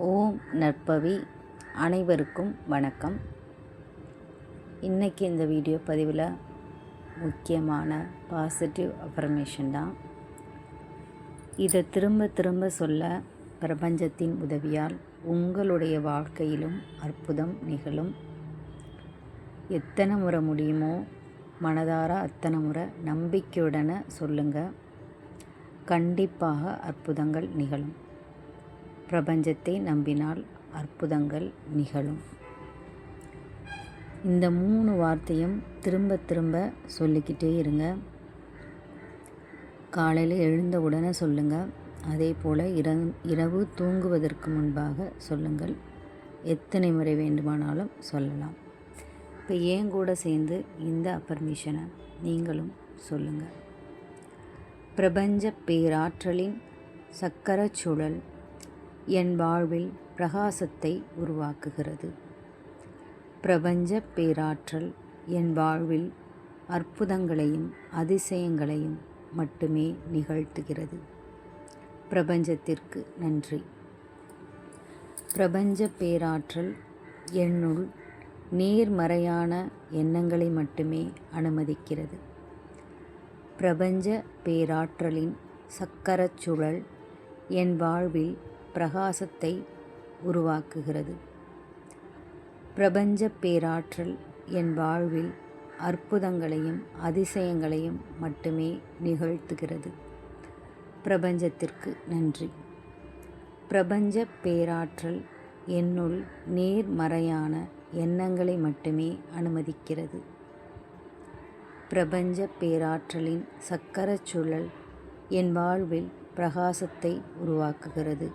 ஓம் நற்பவி அனைவருக்கும் வணக்கம். இன்றைக்கி இந்த வீடியோ பதிவில் முக்கியமான பாசிட்டிவ் அஃபர்மேஷன் தான். இதை திரும்ப திரும்ப சொல்ல பிரபஞ்சத்தின் உதவியால் உங்களுடைய வாழ்க்கையிலும் அற்புதம் நிகழும். எத்தனை முறை முடியுமோ மனதார அத்தனை முறை நம்பிக்கையுடனே சொல்லுங்கள். கண்டிப்பாக அற்புதங்கள் நிகழும். பிரபஞ்சத்தை நம்பினால் அற்புதங்கள் நிகழும். இந்த 3 வார்த்தையும் திரும்ப திரும்ப சொல்லிக்கிட்டே இருங்க. காலையில் எழுந்த உடனே சொல்லுங்கள். அதே போல் இரவு தூங்குவதற்கு முன்பாக சொல்லுங்கள். எத்தனை முறை வேண்டுமானாலும் சொல்லலாம். இப்போ ஏன் கூட சேர்ந்து இந்த அஃபர்மேஷனை நீங்களும் சொல்லுங்கள். பிரபஞ்ச பேராற்றலின் சக்கரச் சுழல் என் வாழ்வில் பிரகாசத்தை உருவாக்குகிறது. பிரபஞ்ச பேராற்றல் என் வாழ்வில் அற்புதங்களையும் அதிசயங்களையும் மட்டுமே நிகழ்த்துகிறது. பிரபஞ்சத்திற்கு நன்றி. பிரபஞ்ச பேராற்றல் என்னுள் நேர்மறையான எண்ணங்களை மட்டுமே அனுமதிக்கிறது. பிரபஞ்ச பேராற்றலின் சக்கரச் சுழல் என் வாழ்வில் பிரகாசத்தை உருவாக்குகிறது. பிரபஞ்ச பேராற்றல் என் வாழ்வில் அற்புதங்களையும் அதிசயங்களையும் மட்டுமே நிகழ்த்துகிறது. பிரபஞ்சத்திற்கு நன்றி. பிரபஞ்ச பேராற்றல் என்னுள் நேர்மறையான எண்ணங்களை மட்டுமே அனுமதிக்கிறது. பிரபஞ்ச பேராற்றலின் சக்கரச் சுழல் என் வாழ்வில் பிரகாசத்தை உருவாக்குகிறது.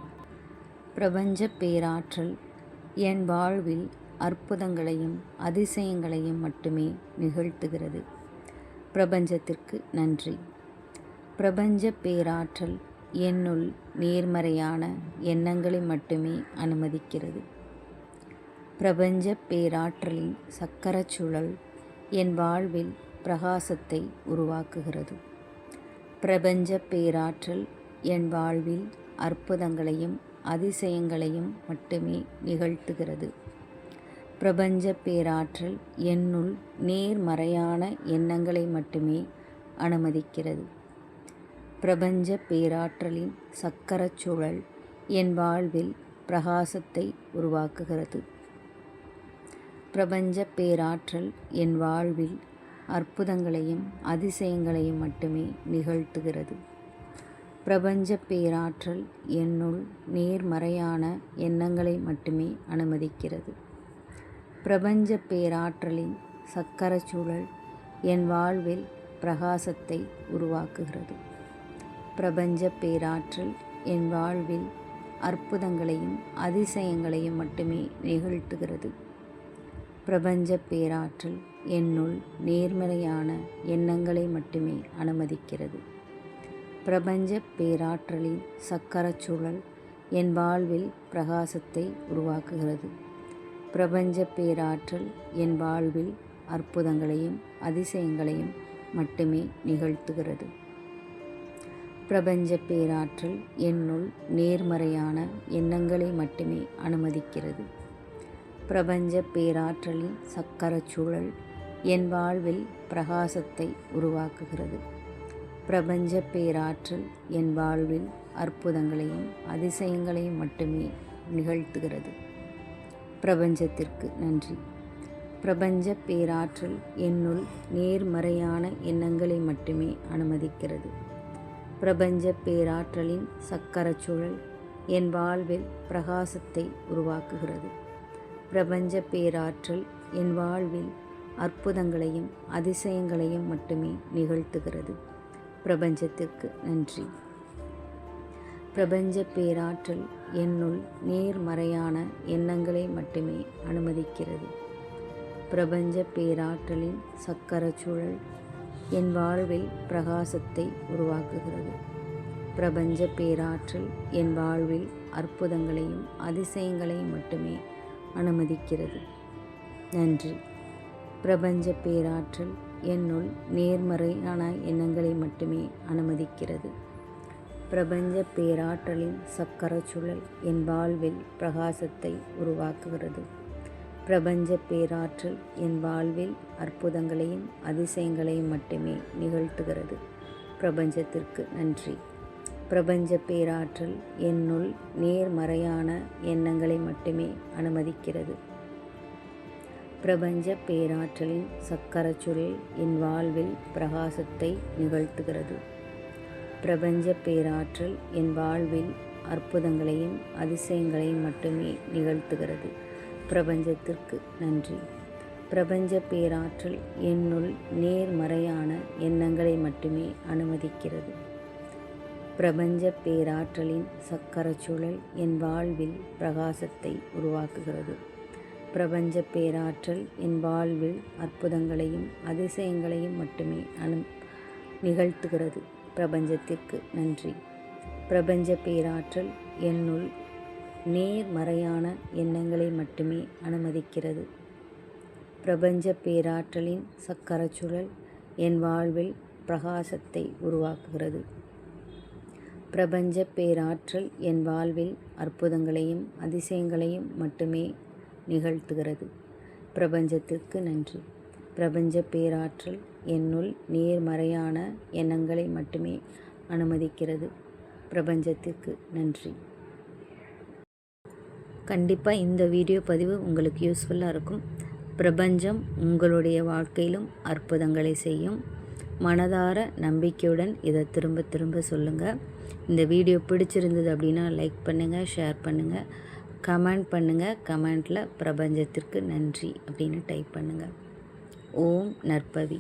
பிரபஞ்ச பேராற்றல் என் வாழ்வில் அற்புதங்களையும் அதிசயங்களையும் மட்டுமே நிகழ்த்துகிறது. பிரபஞ்சத்திற்கு நன்றி. பிரபஞ்ச பேராற்றல் என்னுள் நேர்மறையான எண்ணங்களை மட்டுமே அனுமதிக்கிறது. பிரபஞ்ச பேராற்றலின் சக்கரச் சுழல் என் வாழ்வில் பிரகாசத்தை உருவாக்குகிறது. பிரபஞ்ச பேராற்றல் என் வாழ்வில் அற்புதங்களையும் அதிசயங்களையும் மட்டுமே நிகழ்த்துகிறது. பிரபஞ்ச பேராற்றல் என்னுள் நேர்மறையான எண்ணங்களை மட்டுமே அனுமதிக்கிறது. பிரபஞ்ச பேராற்றலின் சக்கரச் சுழல் என் வாழ்வில் பிரகாசத்தை உருவாக்குகிறது. பிரபஞ்ச பேராற்றல் என் வாழ்வில் அற்புதங்களையும் அதிசயங்களையும் மட்டுமே நிகழ்த்துகிறது. பிரபஞ்ச பேராற்றல் என்னுள் நேர்மறையான எண்ணங்களை மட்டுமே அனுமதிக்கிறது. பிரபஞ்ச பேராற்றலின் சக்கரச் சுழல் என் வாழ்வில் பிரகாசத்தை உருவாக்குகிறது. பிரபஞ்ச பேராற்றல் என் வாழ்வில் அற்புதங்களையும் அதிசயங்களையும் மட்டுமே நிகழ்த்துகிறது. பிரபஞ்ச பேராற்றல் என்னுள் நேர்மறையான எண்ணங்களை மட்டுமே அனுமதிக்கிறது. பிரபஞ்ச பேராற்றலின் சக்கரச் சுழல் என் வாழ்வில் பிரகாசத்தை உருவாக்குகிறது. பிரபஞ்ச பேராற்றல் என் வாழ்வில் அற்புதங்களையும் அதிசயங்களையும் மட்டுமே நிகழ்த்துகிறது. பிரபஞ்ச பேராற்றல் என்னுள் நேர்மறையான எண்ணங்களை மட்டுமே அனுமதிக்கிறது. பிரபஞ்ச பேராற்றலின் சக்கரச் சுழல் என் வாழ்வில் பிரகாசத்தை உருவாக்குகிறது. பிரபஞ்ச பேராற்றல் என் வாழ்வில் அற்புதங்களையும் அதிசயங்களையும் மட்டுமே நிகழ்த்துகிறது. பிரபஞ்சத்திற்கு நன்றி. பிரபஞ்ச பேராற்றல் என்னுள் நேர்மறையான எண்ணங்களை மட்டுமே அனுமதிக்கிறது. பிரபஞ்ச பேராற்றலின் சக்கரச் சுழல் என் வாழ்வில் பிரகாசத்தை உருவாக்குகிறது. பிரபஞ்ச பேராற்றல் என் வாழ்வில் அற்புதங்களையும் அதிசயங்களையும் மட்டுமே நிகழ்த்துகிறது. பிரபஞ்சத்திற்கு நன்றி. பிரபஞ்ச பேராற்றல் என்னுள் நேர்மறையான எண்ணங்களை மட்டுமே அனுமதிக்கிறது. பிரபஞ்ச பேராற்றலின் சக்கரச் சுழல் என் வாழ்வில் பிரகாசத்தை உருவாக்குகிறது. பிரபஞ்ச பேராற்றல் என் வாழ்வில் அற்புதங்களையும் அதிசயங்களையும் மட்டுமே அனுமதிக்கிறது. நன்றி. பிரபஞ்ச பேராற்றல் என்னுள் நேர்மறையான எண்ணங்களை மட்டுமே அனுமதிக்கிறது. பிரபஞ்ச பேராற்றலின் சக்கரச் சுழல் என் வாழ்வில் பிரகாசத்தை உருவாக்குகிறது. பிரபஞ்ச பேராற்றல் என் வாழ்வில் அற்புதங்களையும் அதிசயங்களையும் மட்டுமே நிகழ்த்துகிறது. பிரபஞ்சத்திற்கு நன்றி. பிரபஞ்ச பேராற்றல் என்னுள் நேர்மறையான எண்ணங்களை மட்டுமே அனுமதிக்கிறது. பிரபஞ்ச பேராற்றலின் சக்கரச் சுழல் என் வாழ்வில் பிரகாசத்தை நிகழ்த்துகிறது. பிரபஞ்ச பேராற்றல் என் வாழ்வில் அற்புதங்களையும் அதிசயங்களையும் மட்டுமே நிகழ்த்துகிறது. பிரபஞ்சத்திற்கு நன்றி. பிரபஞ்ச பேராற்றல் என்னுள் நேர்மறையான எண்ணங்களை மட்டுமே அனுமதிக்கிறது. பிரபஞ்ச பேராற்றலின் சக்கரச் சுழல் என் வாழ்வில் பிரகாசத்தை உருவாக்குகிறது. பிரபஞ்ச பேராற்றல் என் வாழ்வில் அற்புதங்களையும் அதிசயங்களையும் மட்டுமே நிகழ்த்துகிறது. பிரபஞ்சத்திற்கு நன்றி. பிரபஞ்ச பேராற்றல் என்னுள் நேர்மறையான எண்ணங்களை மட்டுமே அனுமதிக்கிறது. பிரபஞ்ச பேராற்றலின் சக்கரச் சுழல் என் வாழ்வில் பிரகாசத்தை உருவாக்குகிறது. பிரபஞ்ச பேராற்றல் என் வாழ்வில் அற்புதங்களையும் அதிசயங்களையும் மட்டுமே நிகழ்த்துகிறது. பிரபஞ்சத்திற்கு நன்றி. பிரபஞ்ச பேராற்றல் என்னுள் நேர்மறையான எண்ணங்களை மட்டுமே அனுமதிக்கிறது. பிரபஞ்சத்திற்கு நன்றி. கண்டிப்பாக இந்த வீடியோ பதிவு உங்களுக்கு யூஸ்ஃபுல்லாக இருக்கும். பிரபஞ்சம் உங்களுடைய வாழ்க்கையிலும் அற்புதங்களை செய்யும். மனதார நம்பிக்கையுடன் இதை திரும்ப திரும்ப சொல்லுங்கள். இந்த வீடியோ பிடிச்சிருந்தது அப்படின்னா லைக் பண்ணுங்கள், ஷேர் பண்ணுங்கள், கமெண்ட் பண்ணுங்கள். கமெண்ட்டில் பிரபஞ்சத்திற்கு நன்றி அப்படின்னு டைப் பண்ணுங்கள். ஓம் நற்பவி.